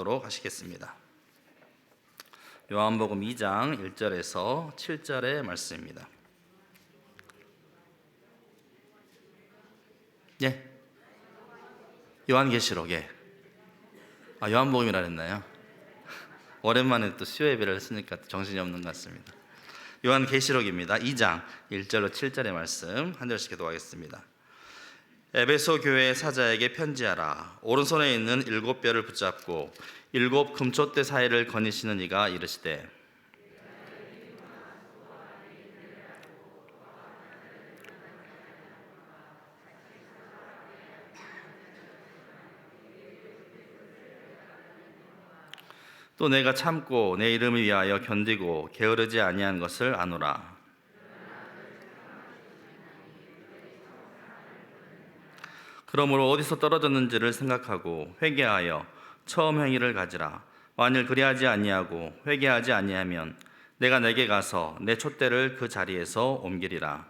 나누도록 하시겠습니다. 요한복음 2장 1절에서 7절의 말씀입니다. 예, 요한계시록에 요한복음이라 했나요? 오랜만에 또 수요 예배를 했으니까 정신이 없는 것 같습니다. 요한계시록입니다. 2장 1절로 7절의 말씀 한 절씩 기도하겠습니다. 에베소 교회 사자에게 편지하라. 오른손에 있는 7뼈를 붙잡고 7 금촛대 사이를 거니시는 이가 이르시되, 또 내가 참고 내 이름을 위하여 견디고 게으르지 아니한 것을 아노라. 그러므로 어디서 떨어졌는지를 생각하고 회개하여 처음 행위를 가지라. 만일 그리하지 아니하고 회개하지 아니하면 내가 내게 가서 내 촛대를 그 자리에서 옮기리라.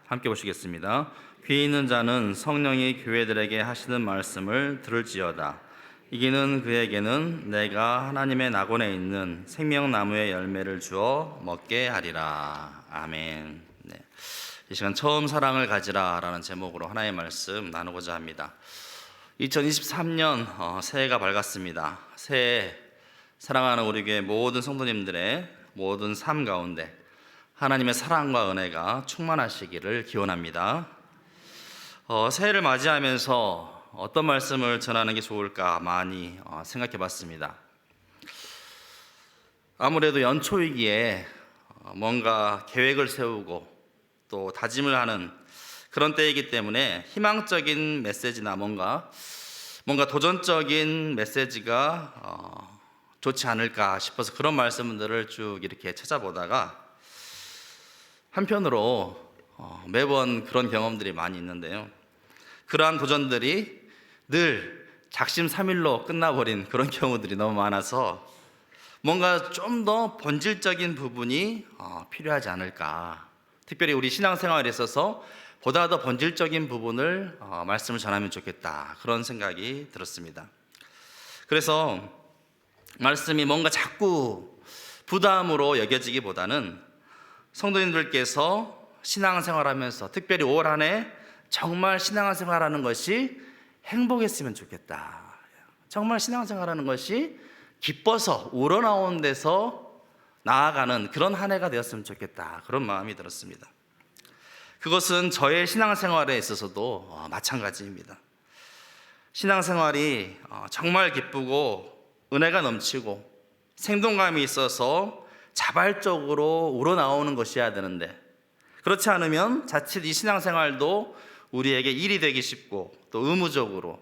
함께 보시겠습니다. 귀 있는 자는 성령이 교회들에게 하시는 말씀을 들을지어다. 이기는 그에게는 내가 하나님의 낙원에 있는 생명나무의 열매를 주어 먹게 하리라. 아멘. 네. 이 시간 처음 사랑을 가지라 라는 제목으로 하나의 말씀 나누고자 합니다. 2023년 새해가 밝았습니다. 새해 사랑하는 우리 교회 모든 성도님들의 모든 삶 가운데 하나님의 사랑과 은혜가 충만하시기를 기원합니다. 새해를 맞이하면서 어떤 말씀을 전하는 게 좋을까 많이 생각해 봤습니다. 아무래도 연초이기에 뭔가 계획을 세우고 또 다짐을 하는 그런 때이기 때문에 희망적인 메시지나 뭔가 도전적인 메시지가 좋지 않을까 싶어서 그런 말씀들을 쭉 이렇게 찾아보다가 한편으로 매번 그런 경험들이 많이 있는데요. 그러한 도전들이 늘 작심삼일로 끝나버린 그런 경우들이 너무 많아서 뭔가 좀 더 본질적인 부분이 필요하지 않을까. 특별히 우리 신앙생활에 있어서 보다 더 본질적인 부분을 말씀을 전하면 좋겠다. 그런 생각이 들었습니다. 그래서 말씀이 뭔가 자꾸 부담으로 여겨지기보다는 성도님들께서 신앙생활하면서 특별히 올 한 해 정말 신앙생활하는 것이 행복했으면 좋겠다. 정말 신앙생활하는 것이 기뻐서 우러나온 데서 나아가는 그런 한 해가 되었으면 좋겠다. 그런 마음이 들었습니다. 그것은 저의 신앙생활에 있어서도 마찬가지입니다. 신앙생활이 정말 기쁘고 은혜가 넘치고 생동감이 있어서 자발적으로 우러나오는 것이어야 되는데 그렇지 않으면 자칫 이 신앙생활도 우리에게 일이 되기 쉽고 또 의무적으로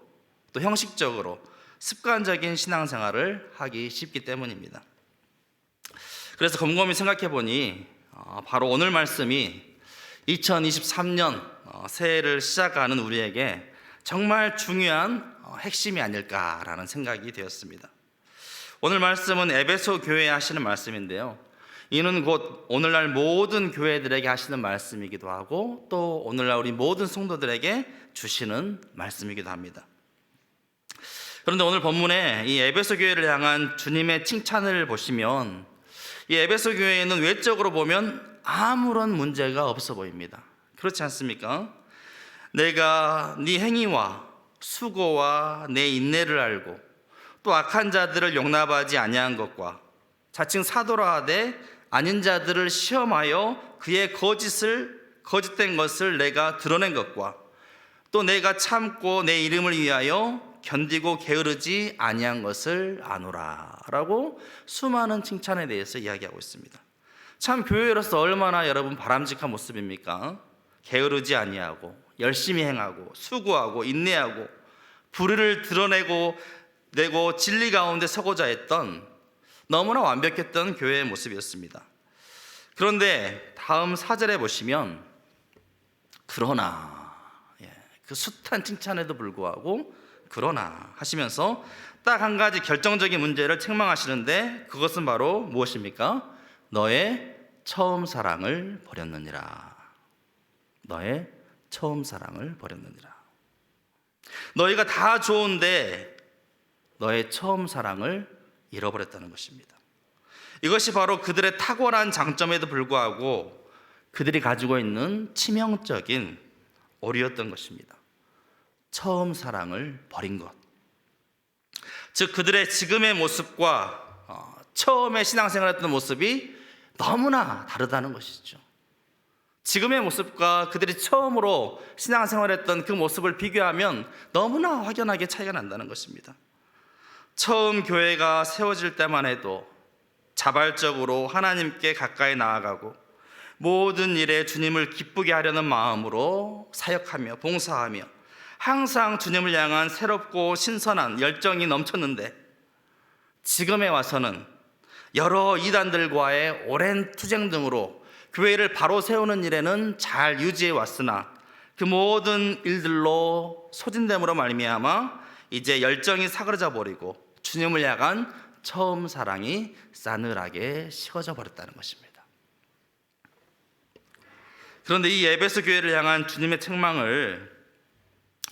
또 형식적으로 습관적인 신앙생활을 하기 쉽기 때문입니다. 그래서 곰곰이 생각해 보니 바로 오늘 말씀이 2023년 새해를 시작하는 우리에게 정말 중요한 핵심이 아닐까라는 생각이 되었습니다. 오늘 말씀은 에베소 교회에 하시는 말씀인데요. 이는 곧 오늘날 모든 교회들에게 하시는 말씀이기도 하고 또 오늘날 우리 모든 성도들에게 주시는 말씀이기도 합니다. 그런데 오늘 본문에 이 에베소 교회를 향한 주님의 칭찬을 보시면 이 에베소 교회에는 외적으로 보면 아무런 문제가 없어 보입니다. 그렇지 않습니까? 내가 네 행위와 수고와 내 인내를 알고 또 악한 자들을 용납하지 아니한 것과 자칭 사도라 하되 아닌 자들을 시험하여 그의 거짓된 것을 내가 드러낸 것과 또 내가 참고 내 이름을 위하여 견디고 게으르지 아니한 것을 아노라 라고 수많은 칭찬에 대해서 이야기하고 있습니다. 참 교회로서 얼마나 여러분 바람직한 모습입니까? 게으르지 아니하고 열심히 행하고 수고하고 인내하고 불의를 드러내고 내고 진리 가운데 서고자 했던 너무나 완벽했던 교회의 모습이었습니다. 그런데 다음 4절에 보시면 그러나 그 숱한 칭찬에도 불구하고 그러나 하시면서 딱 한 가지 결정적인 문제를 책망하시는데 그것은 바로 무엇입니까? 너의 처음 사랑을 버렸느니라. 너의 처음 사랑을 버렸느니라. 너희가 다 좋은데 너의 처음 사랑을 잃어버렸다는 것입니다. 이것이 바로 그들의 탁월한 장점에도 불구하고 그들이 가지고 있는 치명적인 오류였던 것입니다. 처음 사랑을 버린 것. 즉 그들의 지금의 모습과 처음에 신앙생활했던 모습이 너무나 다르다는 것이죠. 지금의 모습과 그들이 처음으로 신앙생활했던 그 모습을 비교하면 너무나 확연하게 차이가 난다는 것입니다. 처음 교회가 세워질 때만 해도 자발적으로 하나님께 가까이 나아가고 모든 일에 주님을 기쁘게 하려는 마음으로 사역하며 봉사하며 항상 주님을 향한 새롭고 신선한 열정이 넘쳤는데, 지금에 와서는 여러 이단들과의 오랜 투쟁 등으로 교회를 바로 세우는 일에는 잘 유지해 왔으나 그 모든 일들로 소진됨으로 말미암아 이제 열정이 사그러져 버리고 주님을 향한 처음 사랑이 싸늘하게 식어져 버렸다는 것입니다. 그런데 이 에베소 교회를 향한 주님의 책망을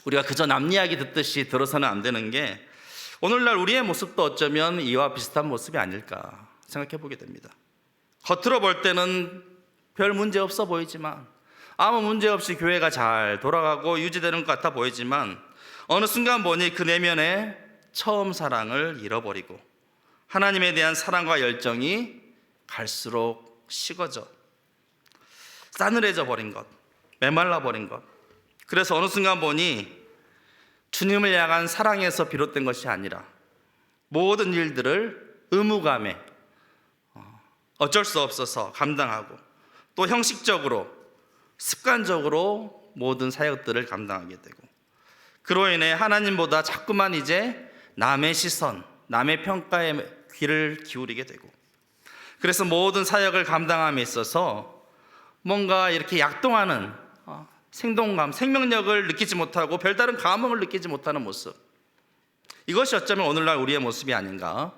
우리가 그저 남 이야기 듣듯이 들어서는 안 되는 게, 오늘날 우리의 모습도 어쩌면 이와 비슷한 모습이 아닐까 생각해 보게 됩니다. 겉으로 볼 때는 별 문제 없어 보이지만, 아무 문제 없이 교회가 잘 돌아가고 유지되는 것 같아 보이지만, 어느 순간 보니 그 내면에 처음 사랑을 잃어버리고 하나님에 대한 사랑과 열정이 갈수록 식어져 싸늘해져 버린 것, 메말라 버린 것. 그래서 어느 순간 보니 주님을 향한 사랑에서 비롯된 것이 아니라 모든 일들을 의무감에 어쩔 수 없어서 감당하고, 또 형식적으로 습관적으로 모든 사역들을 감당하게 되고, 그로 인해 하나님보다 자꾸만 이제 남의 시선, 남의 평가에 귀를 기울이게 되고, 그래서 모든 사역을 감당함에 있어서 뭔가 이렇게 약동하는 생동감, 생명력을 느끼지 못하고 별다른 감흥을 느끼지 못하는 모습, 이것이 어쩌면 오늘날 우리의 모습이 아닌가,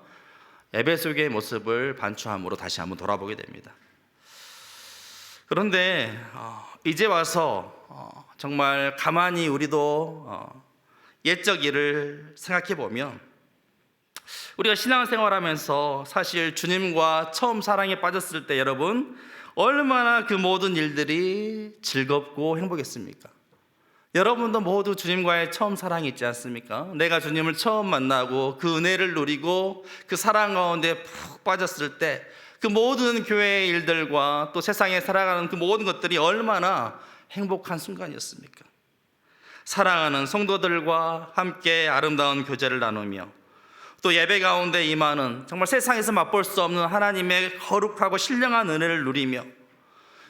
에베소교의 모습을 반추함으로 다시 한번 돌아보게 됩니다. 그런데 이제 와서 정말 가만히 우리도 옛적 일을 생각해 보면, 우리가 신앙생활하면서 사실 주님과 처음 사랑에 빠졌을 때 여러분 얼마나 그 모든 일들이 즐겁고 행복했습니까? 여러분도 모두 주님과의 처음 사랑이 있지 않습니까? 내가 주님을 처음 만나고 그 은혜를 누리고 그 사랑 가운데 푹 빠졌을 때 그 모든 교회의 일들과 또 세상에 살아가는 그 모든 것들이 얼마나 행복한 순간이었습니까? 사랑하는 성도들과 함께 아름다운 교제를 나누며 또 예배 가운데 임하는 정말 세상에서 맛볼 수 없는 하나님의 거룩하고 신령한 은혜를 누리며,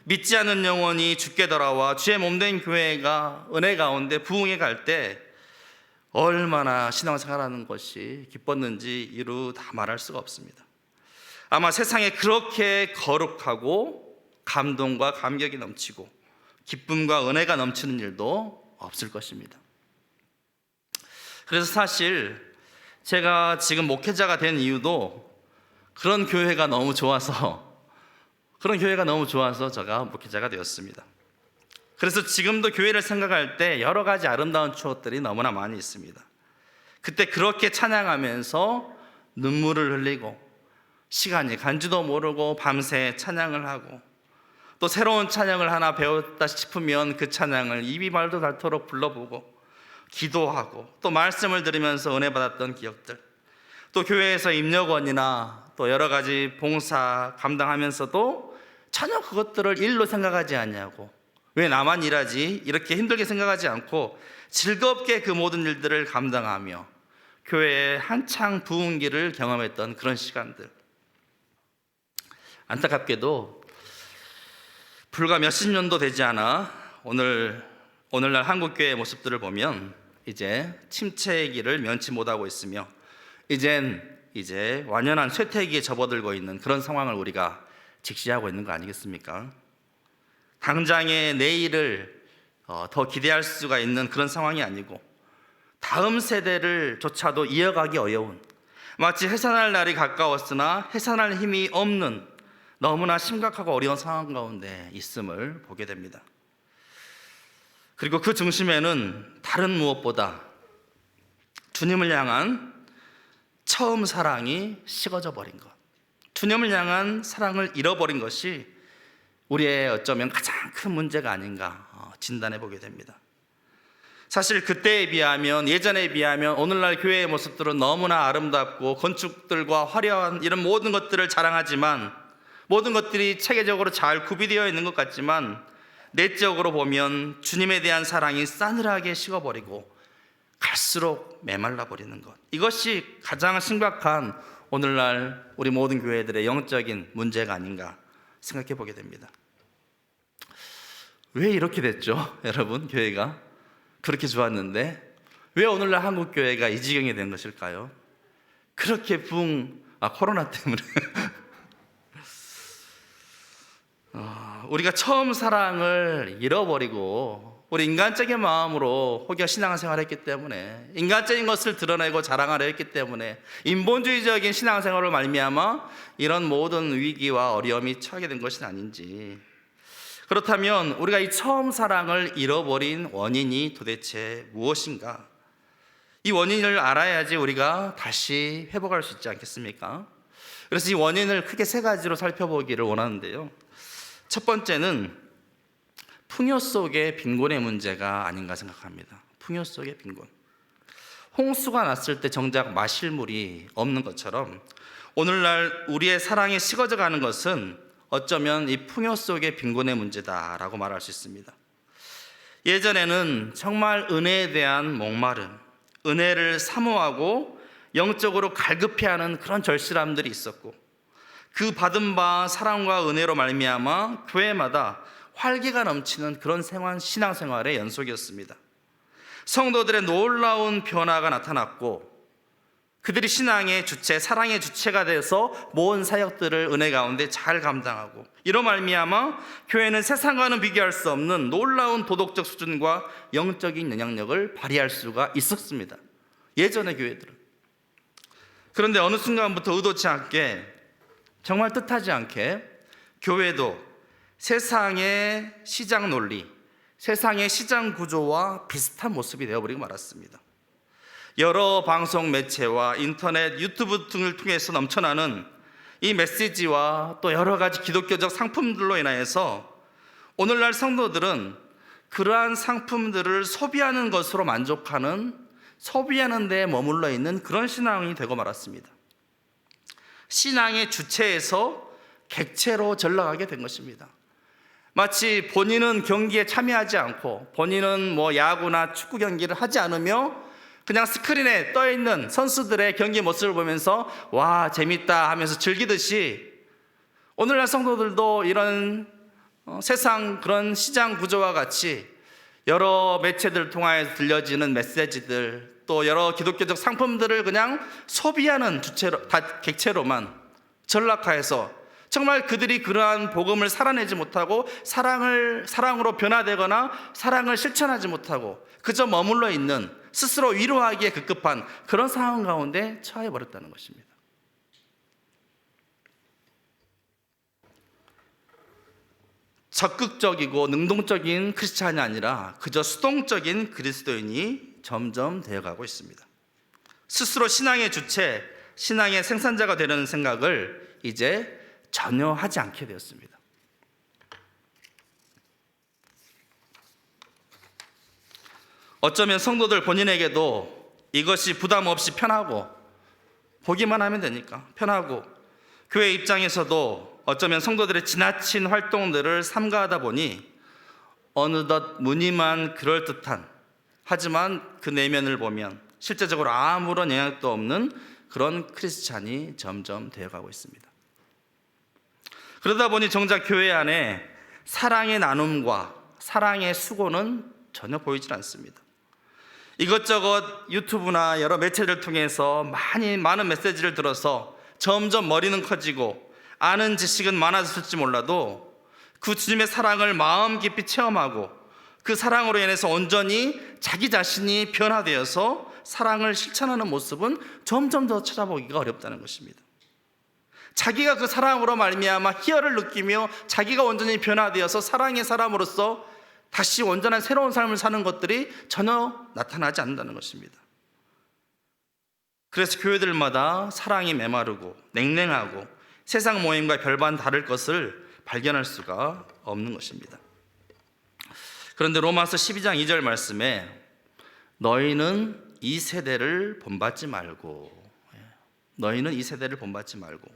믿지 않는 영혼이 주께 돌아와 주의 몸된 교회가 은혜 가운데 부흥해 갈 때 얼마나 신앙생활하는 것이 기뻤는지 이루 다 말할 수가 없습니다. 아마 세상에 그렇게 거룩하고 감동과 감격이 넘치고 기쁨과 은혜가 넘치는 일도 없을 것입니다. 그래서 사실 제가 지금 목회자가 된 이유도 그런 교회가 너무 좋아서 제가 목회자가 되었습니다. 그래서 지금도 교회를 생각할 때 여러 가지 아름다운 추억들이 너무나 많이 있습니다. 그때 그렇게 찬양하면서 눈물을 흘리고 시간이 간지도 모르고 밤새 찬양을 하고, 또 새로운 찬양을 하나 배웠다 싶으면 그 찬양을 입이 말도 닳도록 불러보고 기도하고 또 말씀을 들으면서 은혜 받았던 기억들, 또 교회에서 임력원이나 또 여러 가지 봉사 감당하면서도 전혀 그것들을 일로 생각하지 않냐고, 왜 나만 일하지? 이렇게 힘들게 생각하지 않고 즐겁게 그 모든 일들을 감당하며 교회의 한창 부흥기를 경험했던 그런 시간들. 안타깝게도 불과 몇십 년도 되지 않아 오늘날 한국교회의 모습들을 보면 이제 침체의 길을 면치 못하고 있으며 이제 완연한 쇠퇴기에 접어들고 있는 그런 상황을 우리가 직시하고 있는 거 아니겠습니까? 당장의 내일을 더 기대할 수가 있는 그런 상황이 아니고, 다음 세대를 조차도 이어가기 어려운, 마치 해산할 날이 가까웠으나 해산할 힘이 없는 너무나 심각하고 어려운 상황 가운데 있음을 보게 됩니다. 그리고 그 중심에는 다른 무엇보다 주님을 향한 처음 사랑이 식어져 버린 것, 주님을 향한 사랑을 잃어버린 것이 우리의 어쩌면 가장 큰 문제가 아닌가 진단해 보게 됩니다. 사실 그때에 비하면, 예전에 비하면 오늘날 교회의 모습들은 너무나 아름답고 건축들과 화려한 이런 모든 것들을 자랑하지만, 모든 것들이 체계적으로 잘 구비되어 있는 것 같지만 내적으로 보면 주님에 대한 사랑이 싸늘하게 식어버리고 갈수록 메말라 버리는 것, 이것이 가장 심각한 오늘날 우리 모든 교회들의 영적인 문제가 아닌가 생각해 보게 됩니다. 왜 이렇게 됐죠? 여러분, 교회가 그렇게 좋았는데 왜 오늘날 한국 교회가 이 지경이 된 것일까요? 그렇게 코로나 때문에 우리가 처음 사랑을 잃어버리고 우리 인간적인 마음으로 혹여 신앙생활을 했기 때문에, 인간적인 것을 드러내고 자랑하려 했기 때문에, 인본주의적인 신앙생활을 말미암아 이런 모든 위기와 어려움이 처하게 된 것은 아닌지. 그렇다면 우리가 이 처음 사랑을 잃어버린 원인이 도대체 무엇인가? 이 원인을 알아야지 우리가 다시 회복할 수 있지 않겠습니까? 그래서 이 원인을 크게 세 가지로 살펴보기를 원하는데요, 첫 번째는 풍요 속의 빈곤의 문제가 아닌가 생각합니다. 풍요 속의 빈곤. 홍수가 났을 때 정작 마실 물이 없는 것처럼 오늘날 우리의 사랑이 식어져 가는 것은 어쩌면 이 풍요 속의 빈곤의 문제다라고 말할 수 있습니다. 예전에는 정말 은혜에 대한 목마름, 은혜를 사모하고 영적으로 갈급해하는 그런 절실함들이 있었고, 그 받은 바 사랑과 은혜로 말미암아 교회마다 활기가 넘치는 그런 신앙생활의 연속이었습니다. 성도들의 놀라운 변화가 나타났고, 그들이 신앙의 주체, 사랑의 주체가 돼서 모은 사역들을 은혜 가운데 잘 감당하고, 이로 말미암아 교회는 세상과는 비교할 수 없는 놀라운 도덕적 수준과 영적인 영향력을 발휘할 수가 있었습니다, 예전의 교회들은. 그런데 어느 순간부터 의도치 않게, 정말 뜻하지 않게 교회도 세상의 시장 논리, 세상의 시장 구조와 비슷한 모습이 되어버리고 말았습니다. 여러 방송 매체와 인터넷, 유튜브 등을 통해서 넘쳐나는 이 메시지와 또 여러 가지 기독교적 상품들로 인하여서 오늘날 성도들은 그러한 상품들을 소비하는 것으로 만족하는, 소비하는 데 머물러 있는 그런 신앙이 되고 말았습니다. 신앙의 주체에서 객체로 전락하게 된 것입니다. 마치 본인은 경기에 참여하지 않고, 본인은 야구나 축구 경기를 하지 않으며 그냥 스크린에 떠있는 선수들의 경기 모습을 보면서 와, 재밌다 하면서 즐기듯이, 오늘날 성도들도 이런 세상 그런 시장 구조와 같이 여러 매체들 통하여 들려지는 메시지들, 또 여러 기독교적 상품들을 그냥 소비하는 주체로, 객체로만 전락하여서 정말 그들이 그러한 복음을 살아내지 못하고 사랑으로 변화되거나 사랑을 실천하지 못하고 그저 머물러 있는, 스스로 위로하기에 급급한 그런 상황 가운데 처해 버렸다는 것입니다. 적극적이고 능동적인 크리스찬이 아니라 그저 수동적인 그리스도인이 점점 되어가고 있습니다. 스스로 신앙의 주체, 신앙의 생산자가 되려는 생각을 이제 전혀 하지 않게 되었습니다. 어쩌면 성도들 본인에게도 이것이 부담 없이 편하고, 보기만 하면 되니까 편하고, 교회 입장에서도 어쩌면 성도들의 지나친 활동들을 삼가하다 보니 어느덧 무늬만 그럴듯한, 하지만 그 내면을 보면 실제적으로 아무런 영향도 없는 그런 크리스찬이 점점 되어가고 있습니다. 그러다 보니 정작 교회 안에 사랑의 나눔과 사랑의 수고는 전혀 보이질 않습니다. 이것저것 유튜브나 여러 매체를 통해서 많은 메시지를 들어서 점점 머리는 커지고 아는 지식은 많아졌을지 몰라도 그 주님의 사랑을 마음 깊이 체험하고 그 사랑으로 인해서 온전히 자기 자신이 변화되어서 사랑을 실천하는 모습은 점점 더 찾아보기가 어렵다는 것입니다. 자기가 그 사랑으로 말미암아 희열을 느끼며 자기가 온전히 변화되어서 사랑의 사람으로서 다시 온전한 새로운 삶을 사는 것들이 전혀 나타나지 않는다는 것입니다. 그래서 교회들마다 사랑이 메마르고 냉랭하고 세상 모임과 별반 다를 것을 발견할 수가 없는 것입니다. 그런데 로마서 12장 2절 말씀에 너희는 이 세대를 본받지 말고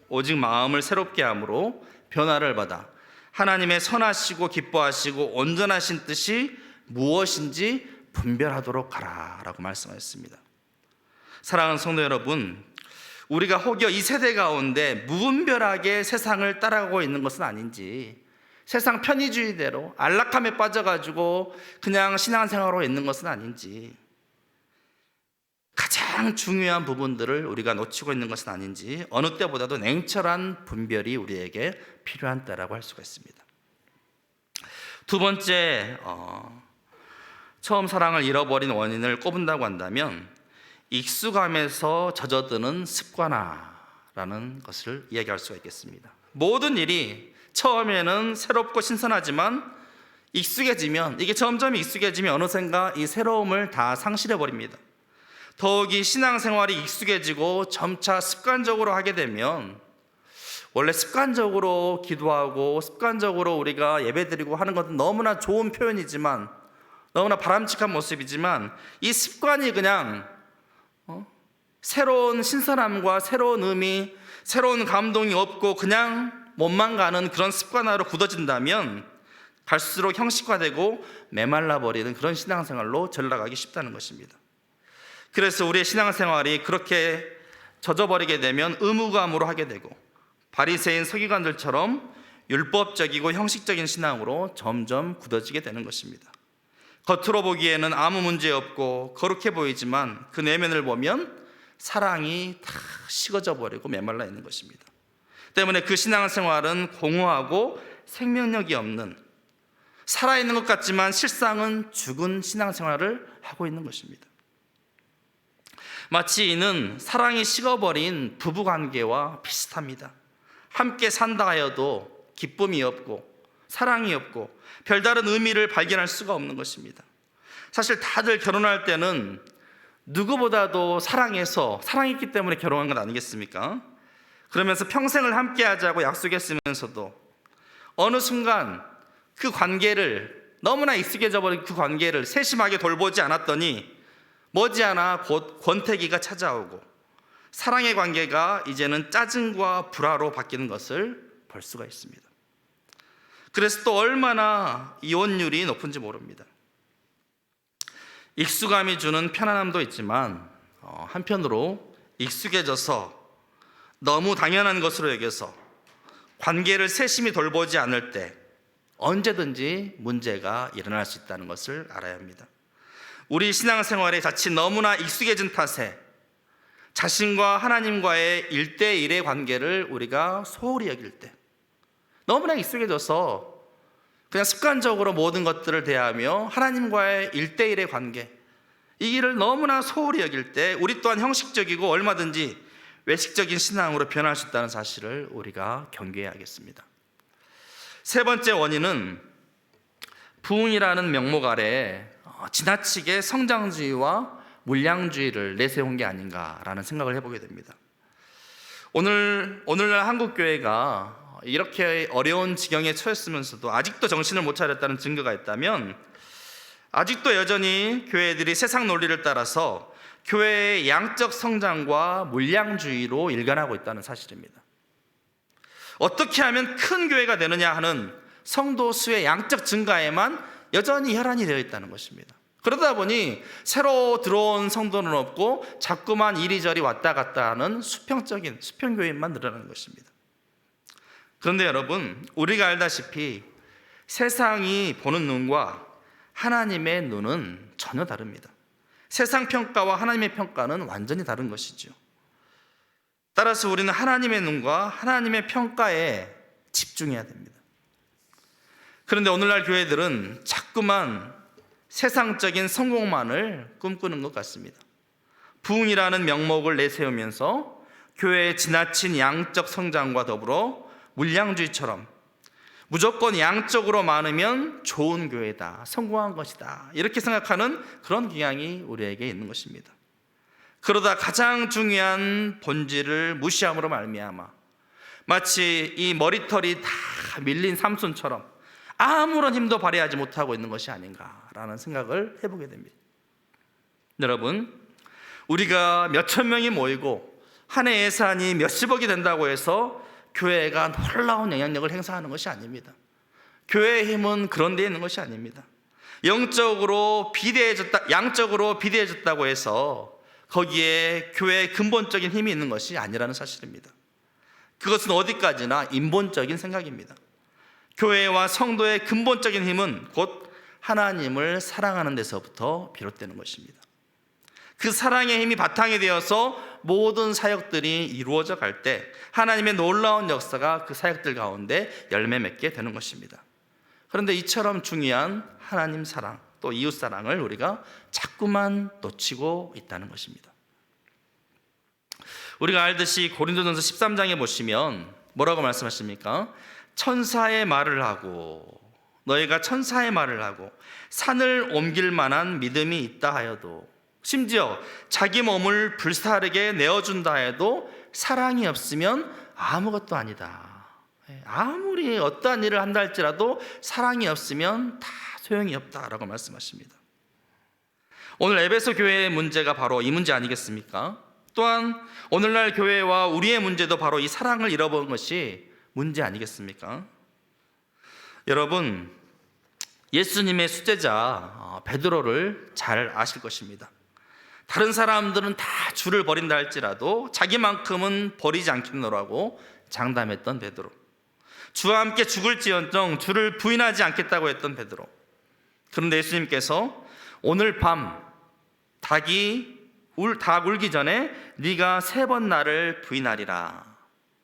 오직 마음을 새롭게 함으로 변화를 받아 하나님의 선하시고 기뻐하시고 온전하신 뜻이 무엇인지 분별하도록 하라 라고 말씀하셨습니다. 사랑하는 성도 여러분, 우리가 혹여 이 세대 가운데 무분별하게 세상을 따라가고 있는 것은 아닌지, 세상 편의주의대로 안락함에 빠져가지고 그냥 신앙생활하고 있는 것은 아닌지, 가장 중요한 부분들을 우리가 놓치고 있는 것은 아닌지, 어느 때보다도 냉철한 분별이 우리에게 필요한 때라고 할 수가 있습니다. 두 번째, 처음 사랑을 잃어버린 원인을 꼽은다고 한다면 익숙함에서 젖어드는 습관화라는 것을 이야기할 수가 있겠습니다. 모든 일이 처음에는 새롭고 신선하지만 익숙해지면, 이게 점점 익숙해지면 어느샌가 이 새로움을 다 상실해버립니다. 더욱이 신앙생활이 익숙해지고 점차 습관적으로 하게 되면, 원래 습관적으로 기도하고 습관적으로 우리가 예배드리고 하는 것은 너무나 좋은 표현이지만, 너무나 바람직한 모습이지만, 이 습관이 그냥 새로운 신선함과 새로운 의미, 새로운 감동이 없고 그냥 몸만 가는 그런 습관화로 굳어진다면 갈수록 형식화되고 메말라버리는 그런 신앙생활로 전락하기 쉽다는 것입니다. 그래서 우리의 신앙생활이 그렇게 젖어버리게 되면 의무감으로 하게 되고 바리새인 서기관들처럼 율법적이고 형식적인 신앙으로 점점 굳어지게 되는 것입니다. 겉으로 보기에는 아무 문제 없고 거룩해 보이지만 그 내면을 보면 사랑이 다 식어져 버리고 메말라 있는 것입니다. 때문에 그 신앙생활은 공허하고 생명력이 없는, 살아있는 것 같지만 실상은 죽은 신앙생활을 하고 있는 것입니다. 마치 이는 사랑이 식어버린 부부관계와 비슷합니다. 함께 산다 하여도 기쁨이 없고 사랑이 없고 별다른 의미를 발견할 수가 없는 것입니다. 사실 다들 결혼할 때는 누구보다도 사랑했기 때문에 결혼한 건 아니겠습니까? 그러면서 평생을 함께 하자고 약속했으면서도 어느 순간 그 관계를, 너무나 익숙해져 버린 그 관계를 세심하게 돌보지 않았더니 머지않아 곧 권태기가 찾아오고 사랑의 관계가 이제는 짜증과 불화로 바뀌는 것을 볼 수가 있습니다. 그래서 또 얼마나 이혼율이 높은지 모릅니다. 익숙함이 주는 편안함도 있지만 한편으로 익숙해져서 너무 당연한 것으로 여겨서 관계를 세심히 돌보지 않을 때 언제든지 문제가 일어날 수 있다는 것을 알아야 합니다. 우리 신앙생활에 자칫 너무나 익숙해진 탓에 자신과 하나님과의 1대1의 관계를 우리가 소홀히 여길 때, 너무나 익숙해져서 그냥 습관적으로 모든 것들을 대하며 하나님과의 1대1의 관계, 이 일을 너무나 소홀히 여길 때 우리 또한 형식적이고 얼마든지 외식적인 신앙으로 변할 수 있다는 사실을 우리가 경계해야겠습니다. 세 번째 원인은 부흥이라는 명목 아래 지나치게 성장주의와 물량주의를 내세운 게 아닌가라는 생각을 해보게 됩니다. 오늘날 한국교회가 이렇게 어려운 지경에 처했으면서도 아직도 정신을 못 차렸다는 증거가 있다면, 아직도 여전히 교회들이 세상 논리를 따라서 교회의 양적 성장과 물량주의로 일관하고 있다는 사실입니다. 어떻게 하면 큰 교회가 되느냐 하는 성도 수의 양적 증가에만 여전히 혈안이 되어 있다는 것입니다. 그러다 보니 새로 들어온 성도는 없고 자꾸만 이리저리 왔다 갔다 하는 수평교회만 늘어나는 것입니다. 그런데 여러분, 우리가 알다시피 세상이 보는 눈과 하나님의 눈은 전혀 다릅니다. 세상 평가와 하나님의 평가는 완전히 다른 것이죠. 따라서 우리는 하나님의 눈과 하나님의 평가에 집중해야 됩니다. 그런데 오늘날 교회들은 자꾸만 세상적인 성공만을 꿈꾸는 것 같습니다. 부흥이라는 명목을 내세우면서 교회의 지나친 양적 성장과 더불어 물량주의처럼 무조건 양적으로 많으면 좋은 교회다, 성공한 것이다, 이렇게 생각하는 그런 경향이 우리에게 있는 것입니다. 그러다 가장 중요한 본질을 무시함으로 말미암아 마치 이 머리털이 다 밀린 삼손처럼 아무런 힘도 발휘하지 못하고 있는 것이 아닌가라는 생각을 해보게 됩니다. 여러분, 우리가 몇천 명이 모이고 한 해 예산이 몇십억이 된다고 해서 교회가 놀라운 영향력을 행사하는 것이 아닙니다. 교회의 힘은 그런 데에 있는 것이 아닙니다. 양적으로 비대해졌다고 해서 거기에 교회의 근본적인 힘이 있는 것이 아니라는 사실입니다. 그것은 어디까지나 인본적인 생각입니다. 교회와 성도의 근본적인 힘은 곧 하나님을 사랑하는 데서부터 비롯되는 것입니다. 그 사랑의 힘이 바탕이 되어서 모든 사역들이 이루어져 갈 때 하나님의 놀라운 역사가 그 사역들 가운데 열매 맺게 되는 것입니다. 그런데 이처럼 중요한 하나님 사랑, 또 이웃 사랑을 우리가 자꾸만 놓치고 있다는 것입니다. 우리가 알듯이 고린도전서 13장에 보시면 뭐라고 말씀하십니까? 천사의 말을 하고, 너희가 천사의 말을 하고 산을 옮길 만한 믿음이 있다 하여도, 심지어 자기 몸을 불사르게 내어준다 해도 사랑이 없으면 아무것도 아니다. 아무리 어떠한 일을 한다 할지라도 사랑이 없으면 다 소용이 없다라고 말씀하십니다. 오늘 에베소 교회의 문제가 바로 이 문제 아니겠습니까? 또한 오늘날 교회와 우리의 문제도 바로 이 사랑을 잃어버린 것이 문제 아니겠습니까? 여러분, 예수님의 수제자 베드로를 잘 아실 것입니다. 다른 사람들은 다 주를 버린다 할지라도 자기만큼은 버리지 않겠노라고 장담했던 베드로, 주와 함께 죽을지언정 주를 부인하지 않겠다고 했던 베드로. 그런데 예수님께서 오늘 밤 닭 울기 전에 네가 3번 나를 부인하리라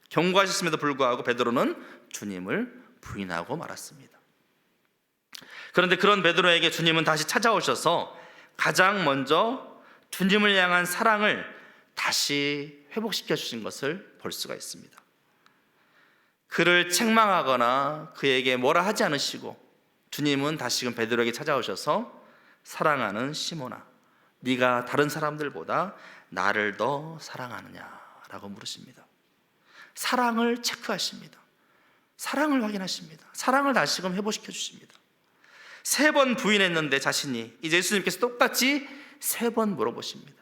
경고하셨음에도 불구하고 베드로는 주님을 부인하고 말았습니다. 그런데 그런 베드로에게 주님은 다시 찾아오셔서 가장 먼저 주님을 향한 사랑을 다시 회복시켜 주신 것을 볼 수가 있습니다. 그를 책망하거나 그에게 뭐라 하지 않으시고 주님은 다시금 베드로에게 찾아오셔서 사랑하는 시몬아, 네가 다른 사람들보다 나를 더 사랑하느냐라고 물으십니다. 사랑을 체크하십니다. 사랑을 확인하십니다. 사랑을 다시금 회복시켜 주십니다. 3번 부인했는데 자신이 이제 예수님께서 똑같이 3번 물어보십니다.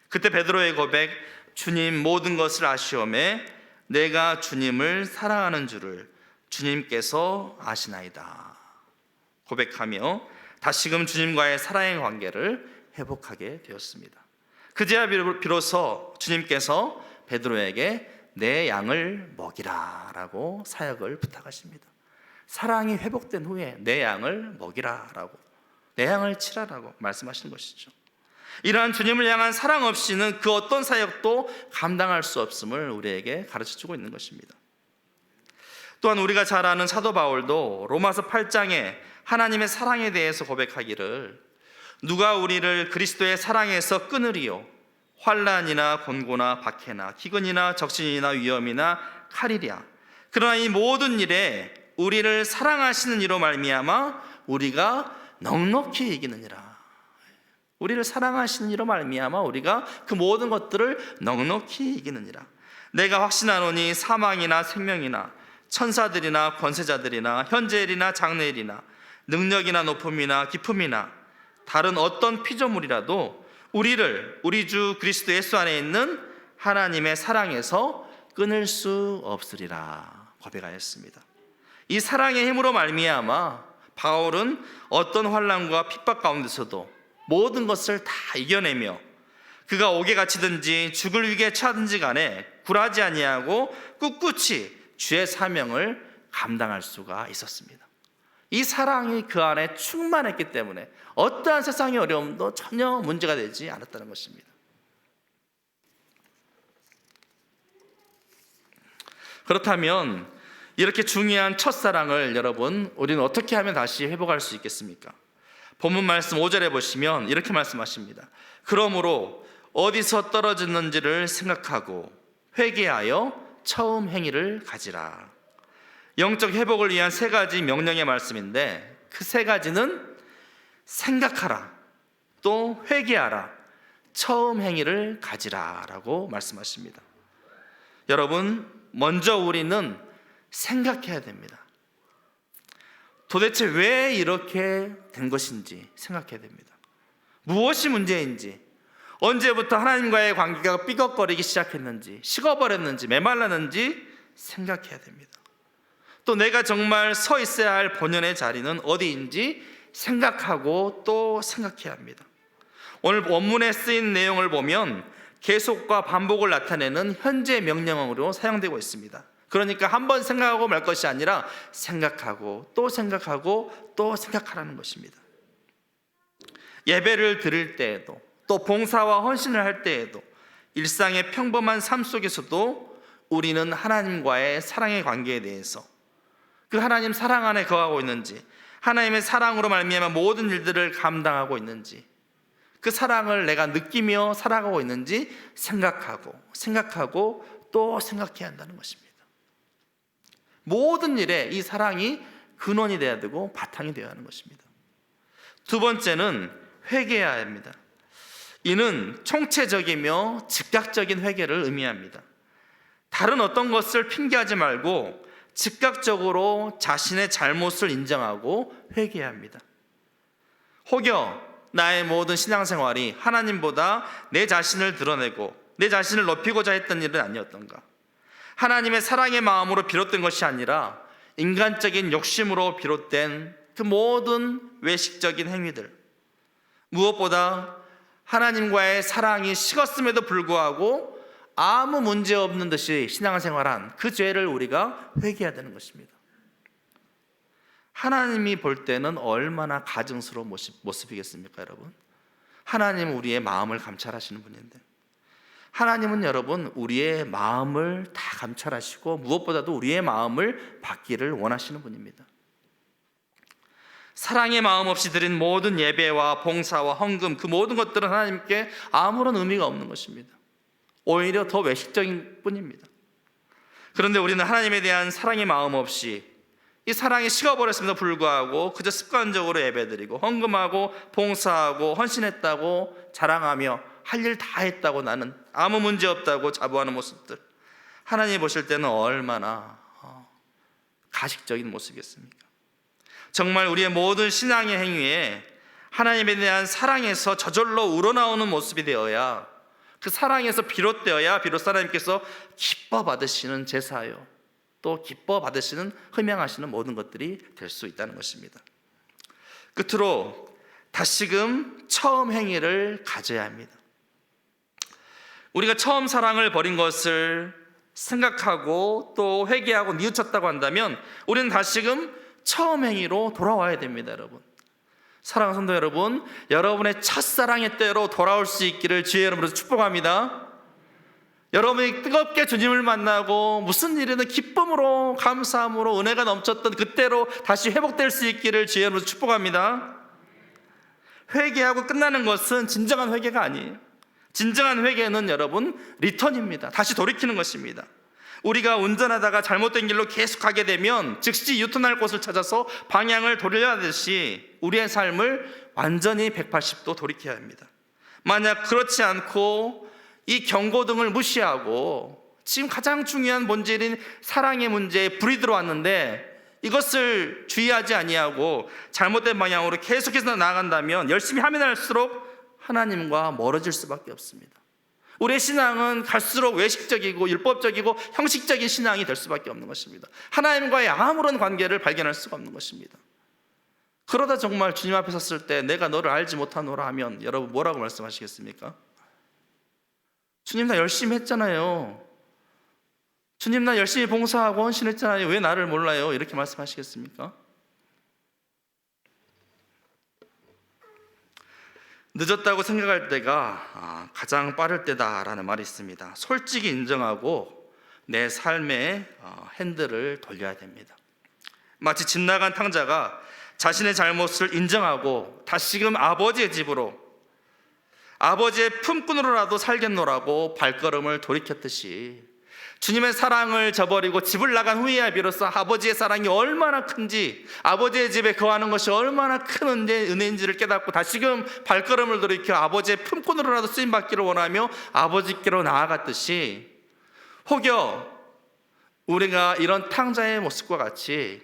그때 베드로의 고백, 주님 모든 것을 아시오매 내가 주님을 사랑하는 줄을 주님께서 아시나이다 고백하며 다시금 주님과의 사랑의 관계를 회복하게 되었습니다. 그제야 비로소 주님께서 베드로에게 내 양을 먹이라 라고 사역을 부탁하십니다. 사랑이 회복된 후에 내 양을 먹이라 라고, 내 양을 치라라고 말씀하시는 것이죠. 이러한 주님을 향한 사랑 없이는 그 어떤 사역도 감당할 수 없음을 우리에게 가르쳐주고 있는 것입니다. 또한 우리가 잘 아는 사도 바울도 로마서 8장에 하나님의 사랑에 대해서 고백하기를 누가 우리를 그리스도의 사랑에서 끊으리요 환난이나 곤고나 박해나 기근이나 적신이나 위험이나 칼이랴 그러나 이 모든 일에 우리를 사랑하시는 이로 말미암아 우리가 넉넉히 이기느니라. 우리를 사랑하시는 이로 말미암아 우리가 그 모든 것들을 넉넉히 이기느니라. 내가 확신하노니 사망이나 생명이나 천사들이나 권세자들이나 현재일이나 장래일이나 능력이나 높음이나 깊음이나 다른 어떤 피조물이라도 우리를 우리 주 그리스도 예수 안에 있는 하나님의 사랑에서 끊을 수 없으리라 고백하였습니다. 이 사랑의 힘으로 말미암아 바울은 어떤 환난과 핍박 가운데서도 모든 것을 다 이겨내며 그가 옥에 갇히든지 죽을 위기에 처하든지 간에 굴하지 아니하고 꿋꿋이 주의 사명을 감당할 수가 있었습니다. 이 사랑이 그 안에 충만했기 때문에 어떠한 세상의 어려움도 전혀 문제가 되지 않았다는 것입니다. 그렇다면 이렇게 중요한 첫사랑을 여러분 우리는 어떻게 하면 다시 회복할 수 있겠습니까? 본문 말씀 5절에 보시면 이렇게 말씀하십니다. 그러므로 어디서 떨어졌는지를 생각하고 회개하여 처음 행위를 가지라. 영적 회복을 위한 세 가지 명령의 말씀인데, 그 세 가지는 생각하라, 또 회개하라, 처음 행위를 가지라 라고 말씀하십니다. 여러분, 먼저 우리는 생각해야 됩니다. 도대체 왜 이렇게 된 것인지 생각해야 됩니다. 무엇이 문제인지, 언제부터 하나님과의 관계가 삐걱거리기 시작했는지, 식어버렸는지, 메말랐는지 생각해야 됩니다. 또 내가 정말 서 있어야 할 본연의 자리는 어디인지 생각하고 또 생각해야 합니다. 오늘 원문에 쓰인 내용을 보면 계속과 반복을 나타내는 현재 명령어로 사용되고 있습니다. 그러니까 한 번 생각하고 말 것이 아니라 생각하고 또 생각하고 또 생각하라는 것입니다. 예배를 드릴 때에도, 또 봉사와 헌신을 할 때에도, 일상의 평범한 삶 속에서도 우리는 하나님과의 사랑의 관계에 대해서, 그 하나님 사랑 안에 거하고 있는지, 하나님의 사랑으로 말미암아 모든 일들을 감당하고 있는지, 그 사랑을 내가 느끼며 살아가고 있는지 생각하고 또 생각해야 한다는 것입니다. 모든 일에 이 사랑이 근원이 되어야 되고 바탕이 되어야 하는 것입니다. 두 번째는 회개해야 합니다. 이는 총체적이며 즉각적인 회개를 의미합니다. 다른 어떤 것을 핑계하지 말고 즉각적으로 자신의 잘못을 인정하고 회개해야 합니다. 혹여 나의 모든 신앙생활이 하나님보다 내 자신을 드러내고 내 자신을 높이고자 했던 일은 아니었던가? 하나님의 사랑의 마음으로 비롯된 것이 아니라 인간적인 욕심으로 비롯된 그 모든 외식적인 행위들, 무엇보다 하나님과의 사랑이 식었음에도 불구하고 아무 문제 없는 듯이 신앙생활한 그 죄를 우리가 회개해야 되는 것입니다. 하나님이 볼 때는 얼마나 가증스러운 모습이겠습니까, 여러분? 하나님은 우리의 마음을 감찰하시는 분인데, 하나님은 여러분 우리의 마음을 다 감찰하시고 무엇보다도 우리의 마음을 받기를 원하시는 분입니다. 사랑의 마음 없이 드린 모든 예배와 봉사와 헌금, 그 모든 것들은 하나님께 아무런 의미가 없는 것입니다. 오히려 더 외식적인 뿐입니다. 그런데 우리는 하나님에 대한 사랑의 마음 없이 이 사랑이 식어버렸음에도 불구하고 그저 습관적으로 예배드리고 헌금하고 봉사하고 헌신했다고 자랑하며 할 일 다 했다고, 나는 아무 문제 없다고 자부하는 모습들, 하나님이 보실 때는 얼마나 가식적인 모습이겠습니까? 정말 우리의 모든 신앙의 행위에 하나님에 대한 사랑에서 저절로 우러나오는 모습이 되어야, 그 사랑에서 비롯되어야 비로소 하나님께서 기뻐 받으시는 제사요, 또 기뻐 받으시는 흠양하시는 모든 것들이 될 수 있다는 것입니다. 끝으로 다시금 처음 행위를 가져야 합니다. 우리가 처음 사랑을 버린 것을 생각하고 또 회개하고 뉘우쳤다고 한다면 우리는 다시금 처음 행위로 돌아와야 됩니다, 여러분. 사랑하는 성도 여러분, 여러분의 첫사랑의 때로 돌아올 수 있기를 주의 이름으로 축복합니다. 여러분이 뜨겁게 주님을 만나고 무슨 일이든 기쁨으로, 감사함으로 은혜가 넘쳤던 그때로 다시 회복될 수 있기를 주의 이름으로 축복합니다. 회개하고 끝나는 것은 진정한 회개가 아니에요. 진정한 회개는 여러분 리턴입니다. 다시 돌이키는 것입니다. 우리가 운전하다가 잘못된 길로 계속 가게 되면 즉시 유턴할 곳을 찾아서 방향을 돌려야하듯이 우리의 삶을 완전히 180도 돌이켜야 합니다. 만약 그렇지 않고 이 경고등을 무시하고 지금 가장 중요한 본질인 사랑의 문제에 불이 들어왔는데 이것을 주의하지 아니하고 잘못된 방향으로 계속해서 나아간다면 열심히 하면 할수록 하나님과 멀어질 수밖에 없습니다. 우리의 신앙은 갈수록 외식적이고 율법적이고 형식적인 신앙이 될 수밖에 없는 것입니다. 하나님과의 아무런 관계를 발견할 수가 없는 것입니다. 그러다 정말 주님 앞에 섰을 때 내가 너를 알지 못하노라 하면 여러분 뭐라고 말씀하시겠습니까? 주님 나 열심히 했잖아요. 주님 나 열심히 봉사하고 헌신했잖아요. 왜 나를 몰라요? 이렇게 말씀하시겠습니까? 늦었다고 생각할 때가 가장 빠를 때다라는 말이 있습니다. 솔직히 인정하고 내 삶의 핸들을 돌려야 됩니다. 마치 집 나간 탕자가 자신의 잘못을 인정하고 다시금 아버지의 집으로, 아버지의 품꾼으로라도 살겠노라고 발걸음을 돌이켰듯이 주님의 사랑을 저버리고 집을 나간 후에야 비로소 아버지의 사랑이 얼마나 큰지, 아버지의 집에 거하는 것이 얼마나 큰 은혜인지를 깨닫고 다시금 발걸음을 돌이켜 아버지의 품꾼으로라도 쓰임받기를 원하며 아버지께로 나아갔듯이, 혹여 우리가 이런 탕자의 모습과 같이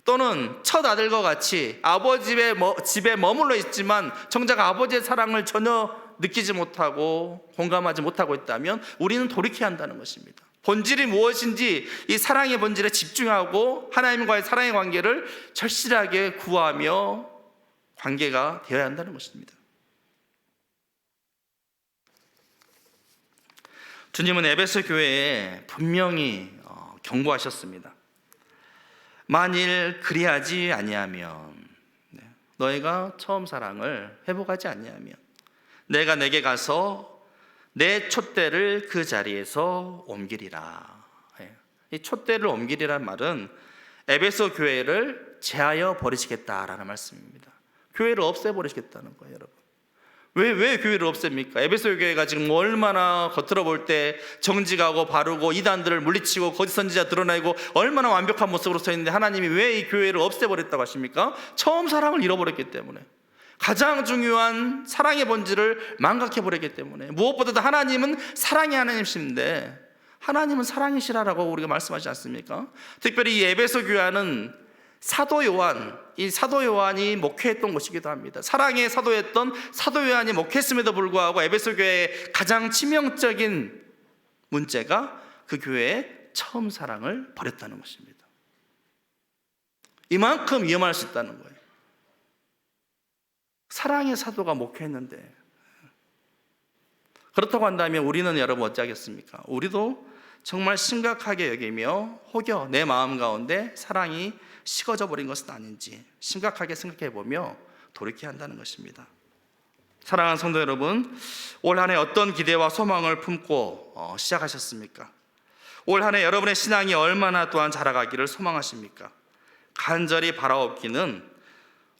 또는 첫 아들과 같이 아버지 집에 머물러 있지만 정작 아버지의 사랑을 전혀 느끼지 못하고 공감하지 못하고 있다면 우리는 돌이켜야 한다는 것입니다. 본질이 무엇인지 이 사랑의 본질에 집중하고 하나님과의 사랑의 관계를 절실하게 구하며 관계가 되어야 한다는 것입니다. 주님은 에베소 교회에 분명히 경고하셨습니다. 만일 그리하지 아니하면, 너희가 처음 사랑을 회복하지 아니하면 내가 내게 가서 내 촛대를 그 자리에서 옮기리라. 이 촛대를 옮기리란 말은 에베소 교회를 제하여 버리시겠다라는 말씀입니다. 교회를 없애버리시겠다는 거예요, 여러분. 왜 교회를 없앱니까? 에베소 교회가 지금 얼마나 겉으로 볼 때 정직하고 바르고 이단들을 물리치고 거짓 선지자 드러내고 얼마나 완벽한 모습으로 서 있는데 하나님이 왜 이 교회를 없애버렸다고 하십니까? 처음 사랑을 잃어버렸기 때문에, 가장 중요한 사랑의 본질을 망각해버렸기 때문에. 무엇보다도 하나님은 사랑의 하나님이신데 하나님은 사랑이시라고 우리가 말씀하지 않습니까? 특별히 이 에베소 교회는 사도 요한, 이 사도 요한이 목회했던 곳이기도 합니다. 사랑의 사도였던 사도 요한이 목회했음에도 불구하고 에베소 교회의 가장 치명적인 문제가 그 교회의 처음 사랑을 버렸다는 것입니다. 이만큼 위험할 수 있다는 거예요. 사랑의 사도가 목회했는데, 그렇다고 한다면 우리는 여러분 어찌하겠습니까? 우리도 정말 심각하게 여기며 혹여 내 마음 가운데 사랑이 식어져 버린 것은 아닌지 심각하게 생각해 보며 돌이켜야 한다는 것입니다. 사랑하는 성도 여러분, 올 한 해 어떤 기대와 소망을 품고 시작하셨습니까? 올 한 해 여러분의 신앙이 얼마나 또한 자라가기를 소망하십니까? 간절히 바라옵기는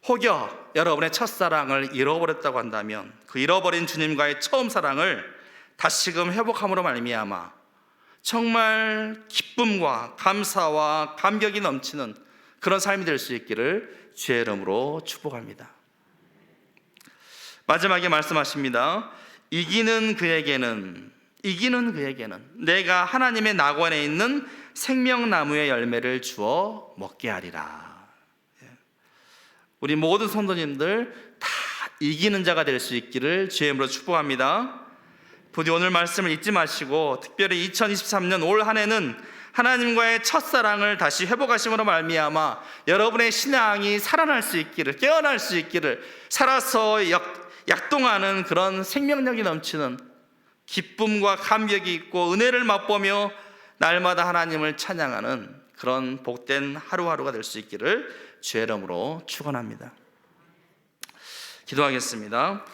혹여 여러분의 첫사랑을 잃어버렸다고 한다면 그 잃어버린 주님과의 처음 사랑을 다시금 회복함으로 말미암아 정말 기쁨과 감사와 감격이 넘치는 그런 삶이 될 수 있기를 주의 이름으로 축복합니다. 마지막에 말씀하십니다. 이기는 그에게는 내가 하나님의 낙원에 있는 생명나무의 열매를 주어 먹게 하리라. 우리 모든 성도님들 다 이기는 자가 될 수 있기를 주의 이름으로 축복합니다. 부디 오늘 말씀을 잊지 마시고 특별히 2023년 올 한 해는 하나님과의 첫사랑을 다시 회복하심으로 말미암아 여러분의 신앙이 살아날 수 있기를, 깨어날 수 있기를, 살아서 약동하는 그런 생명력이 넘치는 기쁨과 감격이 있고 은혜를 맛보며 날마다 하나님을 찬양하는 그런 복된 하루하루가 될 수 있기를 주의 이름으로 축원합니다. 기도하겠습니다.